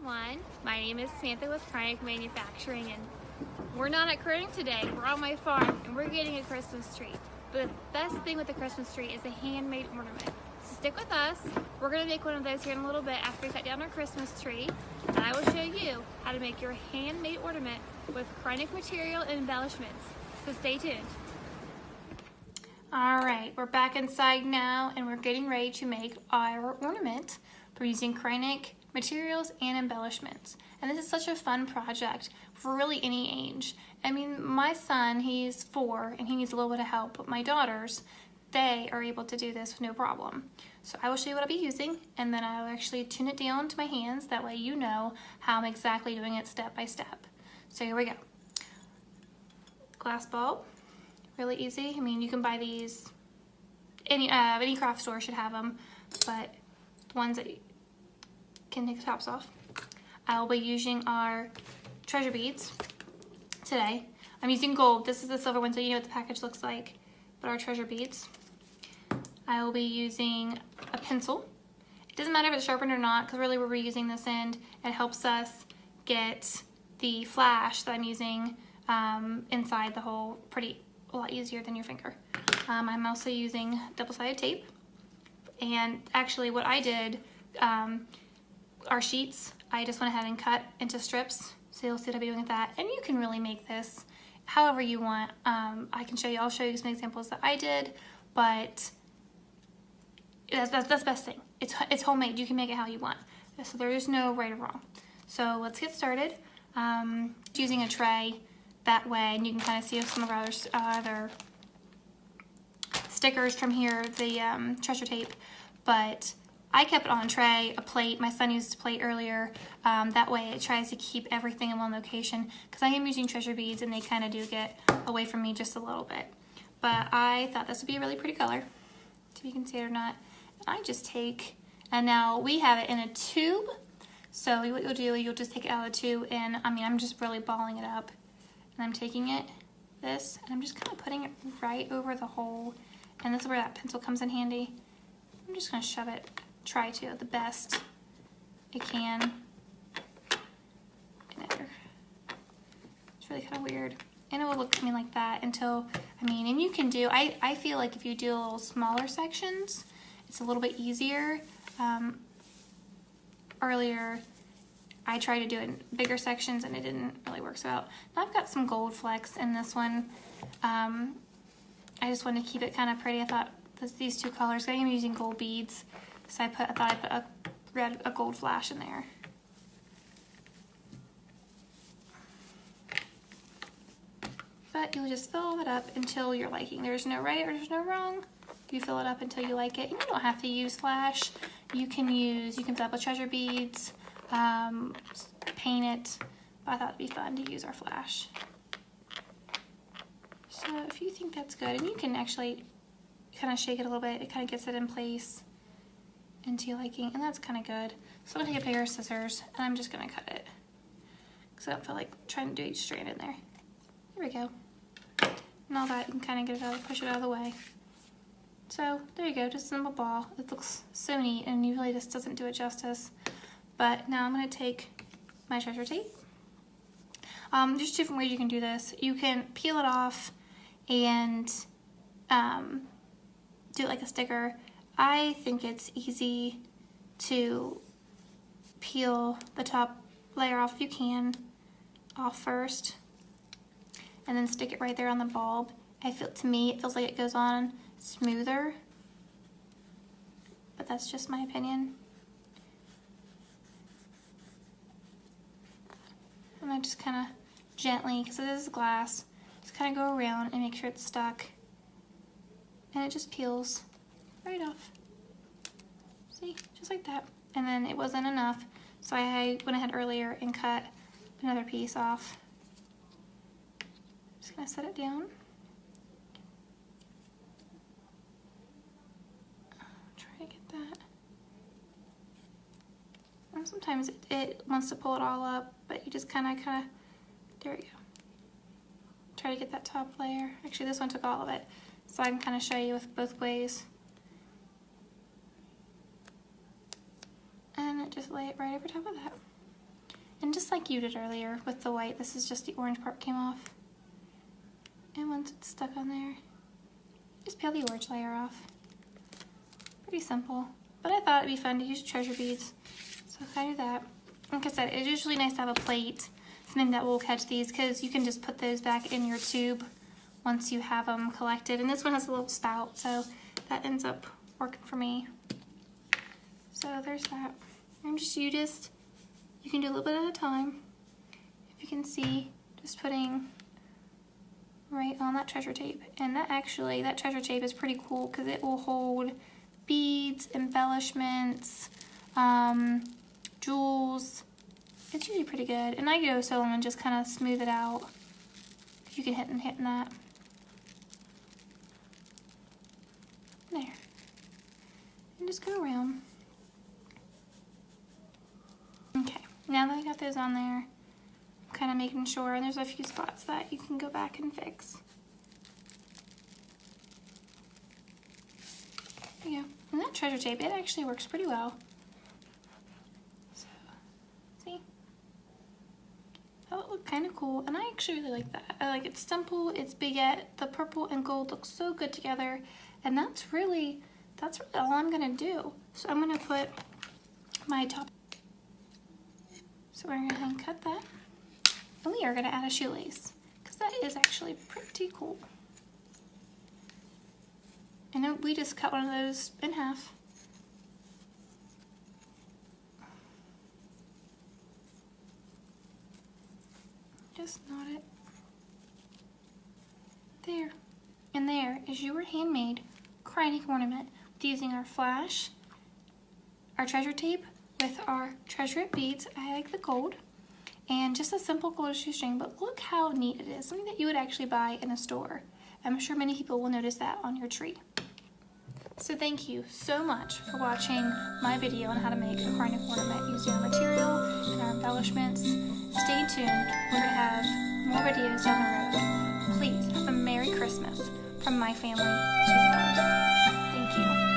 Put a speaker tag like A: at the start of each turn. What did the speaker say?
A: everyone. My name is Samantha with Kreinik Manufacturing, and we're not at Kreinik today. We're on my farm and we're getting a Christmas tree. But the best thing with the Christmas tree is a handmade ornament. So stick with us. We're going to make one of those here in a little bit after we cut down our Christmas tree. And I will show you how to make your handmade ornament with Kreinik material and embellishments. So stay tuned. Alright, we're back inside now and we're getting ready to make our ornament. We're using Kreinik materials and embellishments. And this is such a fun project for really any age. I mean, my son, he's 4 and he needs a little bit of help, but my daughters, they are able to do this with no problem. So I will show you what I'll be using, and then I'll actually tune it down to my hands. That way you know how I'm exactly doing it step by step. So here we go. Glass bulb, really easy. I mean, you can buy these, any craft store should have them, but the ones that can take the tops off. I'll be using our treasure beads today. I'm using gold. This is the silver one, so you know what the package looks like. But our treasure beads. I will be using a pencil. It doesn't matter if it's sharpened or not, because really we're reusing this end. It helps us get the flash that I'm using inside the hole a lot easier than your finger. I'm also using double-sided tape. And actually what I did, our sheets, I just went ahead and cut into strips. So you'll see what I'll be doing with that. And you can really make this however you want. I'll show you some examples that I did, but that's the best thing. It's homemade. You can make it how you want. So there is no right or wrong. So let's get started. Using a tray that way, and you can kind of see some of our other stickers from here, the treasure tape, but I kept it on a tray, a plate. My son used a plate earlier. That way it tries to keep everything in one location, because I am using treasure beads and they kind of do get away from me just a little bit. But I thought this would be a really pretty color, if you can see it or not. I just take, and now we have it in a tube. So what you'll do, you'll just take it out of the tube, and I'm just really balling it up. And I'm taking it, and I'm just kind of putting it right over the hole. And this is where that pencil comes in handy. I'm just going to shove it, try to, the best I can. In there. It's really kind of weird. And it will look to me like that until, and you can do, I feel like if you do a little smaller sections, it's a little bit easier. Earlier, I tried to do it in bigger sections and it didn't really work so out. Now I've got some gold flecks in this one. I just wanted to keep it kind of pretty. I thought these two colors, I am using gold beads, so I thought I'd put a gold flash in there. But you'll just fill it up until you're liking. There's no right or there's no wrong. You fill it up until you like it. And you don't have to use flash. You can fill up with treasure beads, paint it. But I thought it'd be fun to use our flash. So if you think that's good, and you can actually kind of shake it a little bit, it kind of gets it in place into your liking, and that's kind of good. So I'm gonna take a pair of scissors and I'm just gonna cut it, because I don't feel like trying to do each strand in there. Here we go. And all that, you can kind of get it out, push it out of the way. So there you go, just a simple ball. It looks so neat, and usually this doesn't do it justice. But now I'm gonna take my treasure tape. There's 2 different ways you can do this. You can peel it off and do it like a sticker. I think it's easy to peel the top layer off if you can, off first, and then stick it right there on the bulb. To me, it feels like it goes on smoother, but that's just my opinion. And I just kind of gently, because it is glass, just kind of go around and make sure it's stuck, and it just peels right off. See, just like that. And then it wasn't enough, so I went ahead earlier and cut another piece off. Just gonna set it down. Try to get that. And sometimes it wants to pull it all up, but you just kind of, there we go. Try to get that top layer. Actually, this one took all of it, so I can kind of show you with both ways. And just lay it right over top of that. like you did earlier with the white. This is just the orange part came off. And once it's stuck on there, just peel the orange layer off. Pretty simple. But I thought it'd be fun to use treasure beads. So I do that. Like I said, it's usually nice to have a plate, something that will catch these, because you can just put those back in your tube once you have them collected. And this one has a little spout, so that ends up working for me. So there's that. You can do a little bit at a time. If you can see, just putting right on that treasure tape. And that treasure tape is pretty cool because it will hold beads, embellishments, jewels. It's usually pretty good. And I go so long and just kind of smooth it out. You can hit in that. There. And just go around. Okay, now that I got those on there, I'm kind of making sure, and there's a few spots that you can go back and fix. There you go. And that treasure tape, it actually works pretty well. So, see? That would look kind of cool, and I actually really like that. I like it's simple, it's baguette, the purple and gold look so good together, and that's really all I'm gonna do. So I'm gonna put my top. So we're gonna hand cut that, and we are gonna add a shoelace, because that is actually pretty cool. And then we just cut one of those in half. Just knot it. There. And there is your handmade Kreinik ornament with using our flash, our treasure tape, with our treasure beads. I like the gold, and just a simple gold shoestring, but look how neat it is. Something that you would actually buy in a store. I'm sure many people will notice that on your tree. So thank you so much for watching my video on how to make a Kreinik ornament using our material and our embellishments. Stay tuned, we're going to have more videos down the road. Please have a Merry Christmas from my family to yours. Thank you.